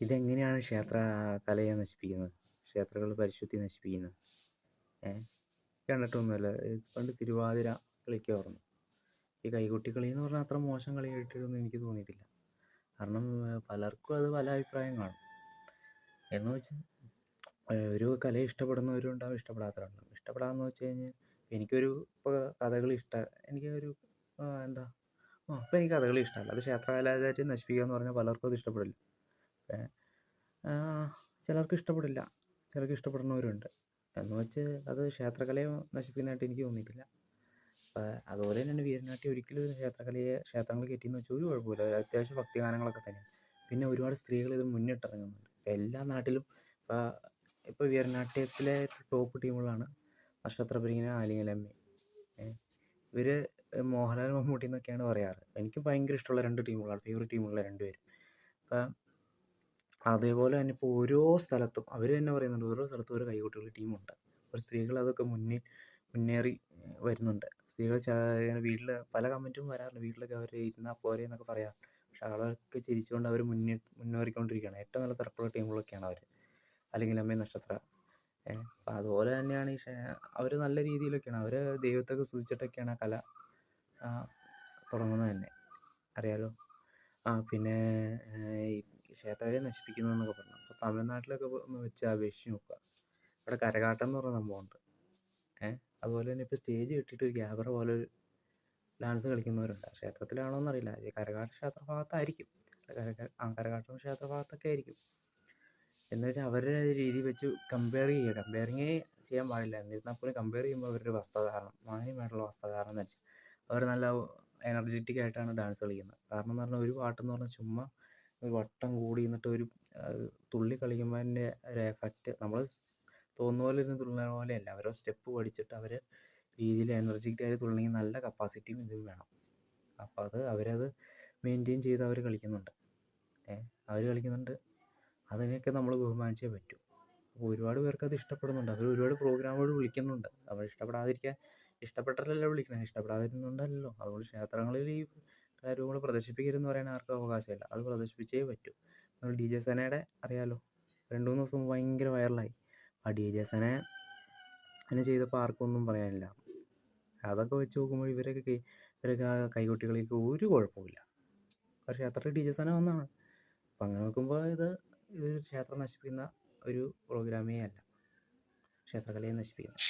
ഇതെങ്ങനെയാണ് ക്ഷേത്ര കലയെ നശിപ്പിക്കുന്നത്, ക്ഷേത്രങ്ങളുടെ പരിശുദ്ധി നശിപ്പിക്കുന്നത്? കണ്ടിട്ടൊന്നുമല്ല. പണ്ട് തിരുവാതിര കളിക്കുമായിരുന്നു. ഈ കൈകൊട്ടി കളി എന്ന് പറഞ്ഞാൽ അത്ര മോശം കളിയായിട്ടൊന്നും എനിക്ക് തോന്നിയിട്ടില്ല. കാരണം പലർക്കും അത് പല അഭിപ്രായം കാണും. എന്ന് വെച്ചാൽ ഒരു കലയെ ഇഷ്ടപ്പെടുന്നവരും ഉണ്ടാവും, ഇഷ്ടപ്പെടാത്തവരുണ്ടാവും. ഇഷ്ടപ്പെടാമെന്ന് വെച്ച് കഴിഞ്ഞാൽ എനിക്കൊരു ഇപ്പോൾ കഥകളി ഇഷ്ടം, എനിക്കൊരു ഇപ്പം എനിക്ക് കഥകളി ഇഷ്ടമല്ല. അത് ക്ഷേത്ര കലാകാരെ നശിപ്പിക്കുക എന്ന് പറഞ്ഞാൽ പലർക്കും അത് ഇഷ്ടപ്പെടില്ല. ചിലർക്ക് ഇഷ്ടപ്പെടില്ല, ചിലർക്ക് ഇഷ്ടപ്പെടുന്നവരുണ്ട്. എന്ന് വെച്ച് അത് ക്ഷേത്രകലയെ നശിപ്പിക്കുന്നതായിട്ട് എനിക്ക് തോന്നിയിട്ടില്ല. അതുപോലെ തന്നെയാണ് വീരനാട്യം. ഒരിക്കലും ക്ഷേത്രങ്ങളിൽ കയറ്റിയെന്ന് വെച്ചാൽ ഒരു കുഴപ്പമില്ല. അത്യാവശ്യം ഭക്തിഗാനങ്ങളൊക്കെ തന്നെയാണ്. പിന്നെ ഒരുപാട് സ്ത്രീകൾ ഇത് മുന്നിട്ടിറങ്ങുന്നുണ്ട്. എല്ലാ നാട്ടിലും ഇപ്പോൾ വീരനാട്യത്തിലെ ടോപ്പ് ടീമുകളാണ് നക്ഷത്രബരിഗണ, ആലിംഗലമ്മ. ഇവർ മോഹൻലാൽ, മമ്മൂട്ടി എന്നൊക്കെയാണ് പറയാറ്. എനിക്ക് ഭയങ്കര ഇഷ്ടമുള്ള രണ്ട് ടീമുകളാണ്, ഫേവറേറ്റ് ടീമുകളാണ് രണ്ടുപേരും. അപ്പം അതേപോലെ തന്നെ ഇപ്പോൾ ഓരോ സ്ഥലത്തും അവർ തന്നെ പറയുന്നുണ്ട്, ഓരോ സ്ഥലത്തും ഓരോ കൈകൊട്ടികളി ടീമുണ്ട്. ഒരു സ്ത്രീകൾ അതൊക്കെ മുന്നേറി വരുന്നുണ്ട്. സ്ത്രീകൾ വീട്ടിൽ പല കമൻറ്റും വരാറുണ്ട്, വീട്ടിലൊക്കെ അവർ ഇരുന്നാൽ പോരെ എന്നൊക്കെ പറയാം. പക്ഷെ അതൊക്കെ ചിരിച്ചുകൊണ്ട് അവർ മുന്നേറിക്കൊണ്ടിരിക്കുകയാണ്. ഏറ്റവും നല്ല തിരക്കുള്ള ടീമുകളൊക്കെയാണ് അവർ, അല്ലെങ്കിൽ അമ്മ നക്ഷത്ര. അപ്പം അതുപോലെ തന്നെയാണ് അവർ നല്ല രീതിയിലൊക്കെയാണ്, അവർ ദൈവത്തൊക്കെ സ്തുതിച്ചിട്ടൊക്കെയാണ് ആ കല തുടങ്ങുന്നത് തന്നെ, അറിയാലോ. പിന്നെ ഈ ക്ഷേത്രകലയെ നശിപ്പിക്കുന്നു എന്നൊക്കെ പറഞ്ഞു. അപ്പോൾ തമിഴ്നാട്ടിലൊക്കെ ഒന്ന് വെച്ച് അപേക്ഷിച്ച് നോക്കുക. ഇവിടെ കരകാട്ടം എന്ന് പറഞ്ഞ സംഭവമുണ്ട്. അതുപോലെ തന്നെ ഇപ്പോൾ സ്റ്റേജ് കെട്ടിയിട്ട് ഒരു ക്യാബറ പോലെ ഒരു ഡാൻസ് കളിക്കുന്നവരുണ്ട്. ക്ഷേത്രത്തിലാണോ എന്നറിയില്ല, കരകാട്ടം ക്ഷേത്രഭാഗത്തായിരിക്കും. കരകാട്ടം ക്ഷേത്രഭാഗത്തൊക്കെ ആയിരിക്കും. എന്ന് വെച്ചാൽ അവരുടെ രീതി വെച്ച് കമ്പയറിങ്ങേ ചെയ്യാൻ പാടില്ല. എന്നിരുന്നാൽ പോലും കമ്പയർ ചെയ്യുമ്പോൾ അവരുടെ വസ്ത്രധാരണം, മാന്യമായിട്ടുള്ള വസ്ത്രധാരണം ധരിച്ച് അവർ നല്ല എനർജറ്റിക് ആയിട്ടാണ് ഡാൻസ് കളിക്കുന്നത്. കാരണം എന്ന് പറഞ്ഞാൽ ഒരു പാട്ടെന്ന് പറഞ്ഞാൽ ചുമ്മാ ഒരു വട്ടം കൂടി നിന്നിട്ട് ഒരു തുള്ളി കളിക്കുമ്പോൾ അതിൻ്റെ ഒരു എഫക്റ്റ് നമ്മൾ തോന്നുന്ന പോലെ ഇരുന്ന് തുള്ളുന്ന പോലെയല്ല. അവരോ സ്റ്റെപ്പ് പഠിച്ചിട്ട് അവർ രീതിയിൽ എനർജറ്റിക്കായി തുള്ളണമെങ്കിൽ നല്ല കപ്പാസിറ്റിയും ഇതും വേണം. അപ്പോൾ അവരത് മെയിൻറ്റെയിൻ ചെയ്ത് അവർ കളിക്കുന്നുണ്ട്. അവർ കളിക്കുന്നുണ്ട്. അതിനെയൊക്കെ നമ്മൾ ബഹുമാനിച്ചേ പറ്റൂ. അപ്പോൾ ഒരുപാട് പേർക്ക് അത് ഇഷ്ടപ്പെടുന്നുണ്ട്. അവർ ഒരുപാട് പ്രോഗ്രാമുകൾ വിളിക്കുന്നുണ്ട്. അവർ ഇഷ്ടപ്പെട്ടിട്ടല്ലല്ലോ വിളിക്കുന്നത്, ഇഷ്ടപ്പെടാതിരുന്നുകൊണ്ടല്ലോ. അതുകൊണ്ട് ക്ഷേത്രങ്ങളിൽ ഈ കലാരൂപങ്ങൾ പ്രദർശിപ്പിക്കരുതെന്ന് പറയാൻ ആർക്കും അവകാശമില്ല. അത് പ്രദർശിപ്പിച്ചേ പറ്റൂ. നമ്മൾ DJ സനയുടെ അറിയാലോ, 2-3 ദിവസം ഭയങ്കര വൈറലായി. ആ DJ സന അങ്ങനെ ചെയ്തപ്പോൾ ആർക്കും ഒന്നും പറയാനില്ല. അതൊക്കെ വെച്ച് നോക്കുമ്പോൾ ഇവരൊക്കെ കൈകൊട്ടികളിലേക്ക് ഒരു കുഴപ്പമില്ല. പക്ഷേ ക്ഷേത്രത്തിൽ DJ സന വന്നതാണ്. അപ്പം അങ്ങനെ നോക്കുമ്പോൾ ഇത് ക്ഷേത്രം നശിപ്പിക്കുന്ന ഒരു പ്രോഗ്രാമേ അല്ല, ക്ഷേത്രകലയെ നശിപ്പിക്കുന്നത്.